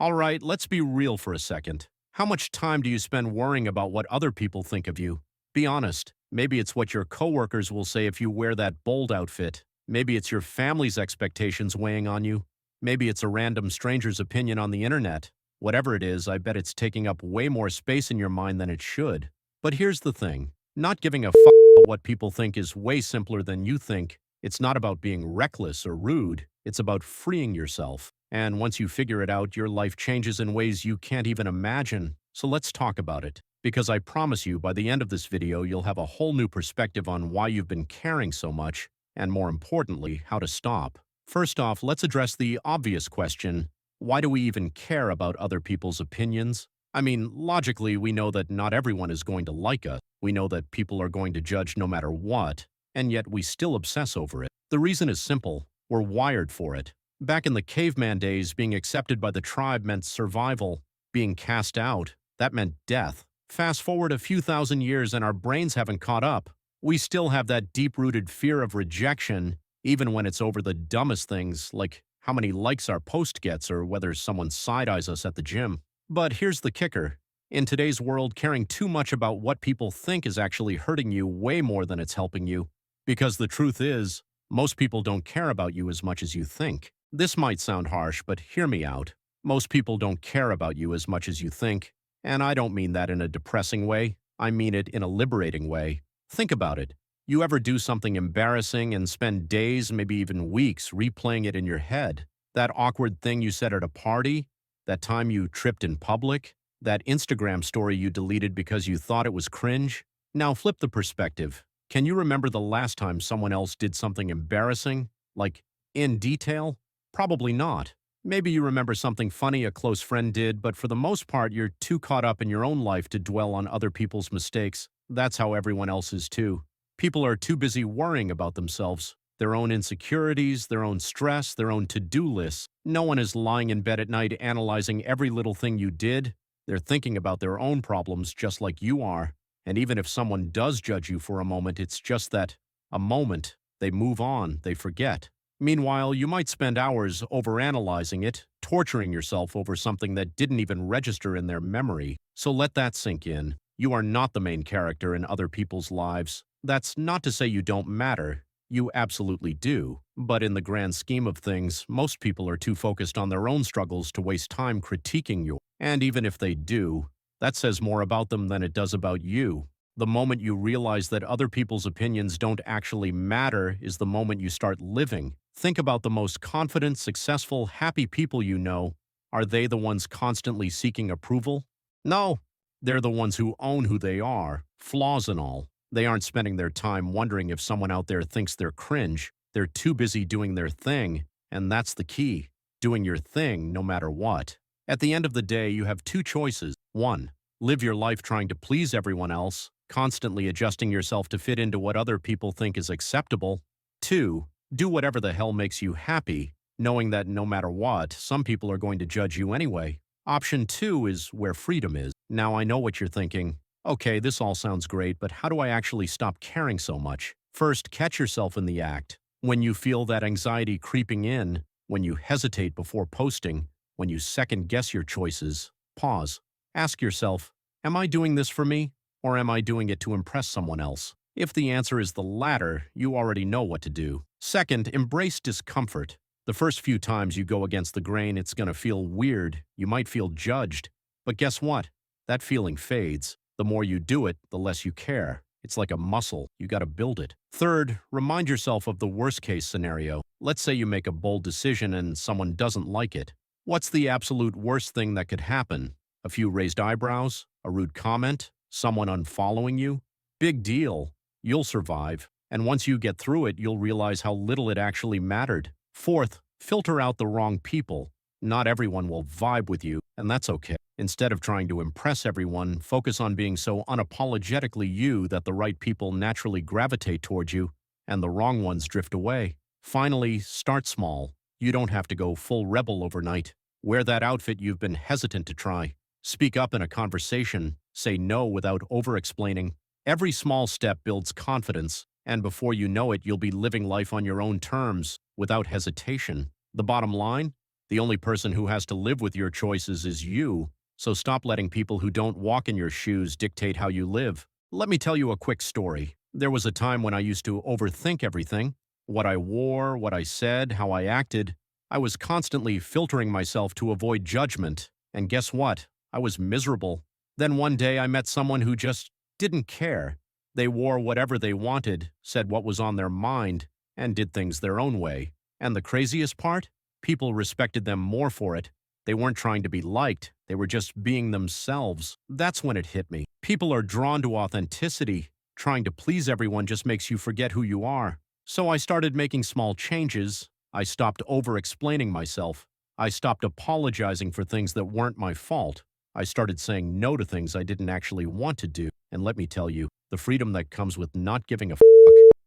All right, let's be real for a second. How much time do you spend worrying about what other people think of you? Be honest. Maybe it's what your coworkers will say if you wear that bold outfit. Maybe it's your family's expectations weighing on you. Maybe it's a random stranger's opinion on the internet. Whatever it is, I bet it's taking up way more space in your mind than it should. But here's the thing. Not giving a about what people think is way simpler than you think. It's not about being reckless or rude. It's about freeing yourself. And once you figure it out, your life changes in ways you can't even imagine. So let's talk about it. Because I promise you, by the end of this video, you'll have a whole new perspective on why you've been caring so much, and more importantly, how to stop. First off, let's address the obvious question: why do we even care about other people's opinions? I mean, logically, we know that not everyone is going to like us. We know that people are going to judge no matter what, and yet we still obsess over it. The reason is simple: we're wired for it. Back in the caveman days, being accepted by the tribe meant survival. Being cast out, that meant death. Fast forward a few thousand years and our brains haven't caught up. We still have that deep-rooted fear of rejection, even when it's over the dumbest things, like how many likes our post gets or whether someone side-eyes us at the gym. But here's the kicker. In today's world, caring too much about what people think is actually hurting you way more than it's helping you. Because the truth is, most people don't care about you as much as you think. This might sound harsh, but hear me out. Most people don't care about you as much as you think. And I don't mean that in a depressing way. I mean it in a liberating way. Think about it. You ever do something embarrassing and spend days, maybe even weeks, replaying it in your head? That awkward thing you said at a party? That time you tripped in public? That Instagram story you deleted because you thought it was cringe? Now flip the perspective. Can you remember the last time someone else did something embarrassing? Like, in detail? Probably not. Maybe you remember something funny a close friend did, but for the most part, you're too caught up in your own life to dwell on other people's mistakes. That's how everyone else is too. People are too busy worrying about themselves, their own insecurities, their own stress, their own to-do lists. No one is lying in bed at night analyzing every little thing you did. They're thinking about their own problems just like you are. And even if someone does judge you for a moment, it's just that, a moment. They move on, they forget. Meanwhile, you might spend hours overanalyzing it, torturing yourself over something that didn't even register in their memory. So let that sink in. You are not the main character in other people's lives. That's not to say you don't matter. You absolutely do. But in the grand scheme of things, most people are too focused on their own struggles to waste time critiquing you. And even if they do, that says more about them than it does about you. The moment you realize that other people's opinions don't actually matter is the moment you start living. Think about the most confident, successful, happy people you know. Are they the ones constantly seeking approval? No. They're the ones who own who they are, flaws and all. They aren't spending their time wondering if someone out there thinks they're cringe. They're too busy doing their thing, and that's the key. Doing your thing no matter what. At the end of the day, you have two choices. 1. Live your life trying to please everyone else, constantly adjusting yourself to fit into what other people think is acceptable. 2. Do whatever the hell makes you happy, knowing that no matter what, some people are going to judge you anyway. Option 2 is where freedom is. Now I know what you're thinking. Okay, this all sounds great, but how do I actually stop caring so much? First, catch yourself in the act. When you feel that anxiety creeping in, when you hesitate before posting, when you second-guess your choices, pause. Ask yourself, am I doing this for me, or am I doing it to impress someone else? If the answer is the latter, you already know what to do. Second, embrace discomfort. The first few times you go against the grain, it's going to feel weird. You might feel judged. But guess what? That feeling fades. The more you do it, the less you care. It's like a muscle. You got to build it. Third, remind yourself of the worst-case scenario. Let's say you make a bold decision and someone doesn't like it. What's the absolute worst thing that could happen? A few raised eyebrows? A rude comment? Someone unfollowing you? Big deal. You'll survive. And once you get through it, you'll realize how little it actually mattered. Fourth, filter out the wrong people. Not everyone will vibe with you, and that's okay. Instead of trying to impress everyone, focus on being so unapologetically you that the right people naturally gravitate towards you, and the wrong ones drift away. Finally, start small. You don't have to go full rebel overnight. Wear that outfit you've been hesitant to try. Speak up in a conversation. Say no without over-explaining. Every small step builds confidence, and before you know it, you'll be living life on your own terms, without hesitation. The bottom line? The only person who has to live with your choices is you, so stop letting people who don't walk in your shoes dictate how you live. Let me tell you a quick story. There was a time when I used to overthink everything. What I wore, what I said, how I acted. I was constantly filtering myself to avoid judgment. And guess what? I was miserable. Then one day I met someone who just didn't care. They wore whatever they wanted, said what was on their mind, and did things their own way. And the craziest part? People respected them more for it. They weren't trying to be liked. They were just being themselves. That's when it hit me. People are drawn to authenticity. Trying to please everyone just makes you forget who you are. So I started making small changes. I stopped over-explaining myself. I stopped apologizing for things that weren't my fault. I started saying no to things I didn't actually want to do. And let me tell you, the freedom that comes with not giving a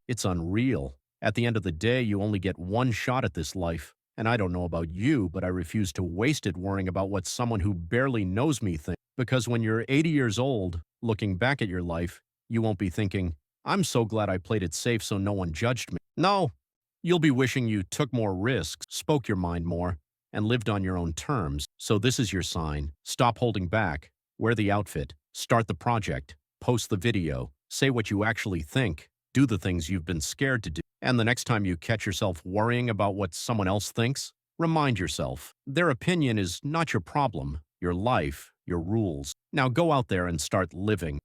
it's unreal. At the end of the day, you only get one shot at this life. And I don't know about you, but I refuse to waste it worrying about what someone who barely knows me thinks. Because when you're 80 years old, looking back at your life, you won't be thinking, I'm so glad I played it safe so no one judged me. No, you'll be wishing you took more risks, spoke your mind more, and lived on your own terms. So this is your sign. Stop holding back. Wear the outfit. Start the project. Post the video. Say what you actually think. Do the things you've been scared to do. And the next time you catch yourself worrying about what someone else thinks, remind yourself, their opinion is not your problem, your life, your rules. Now go out there and start living.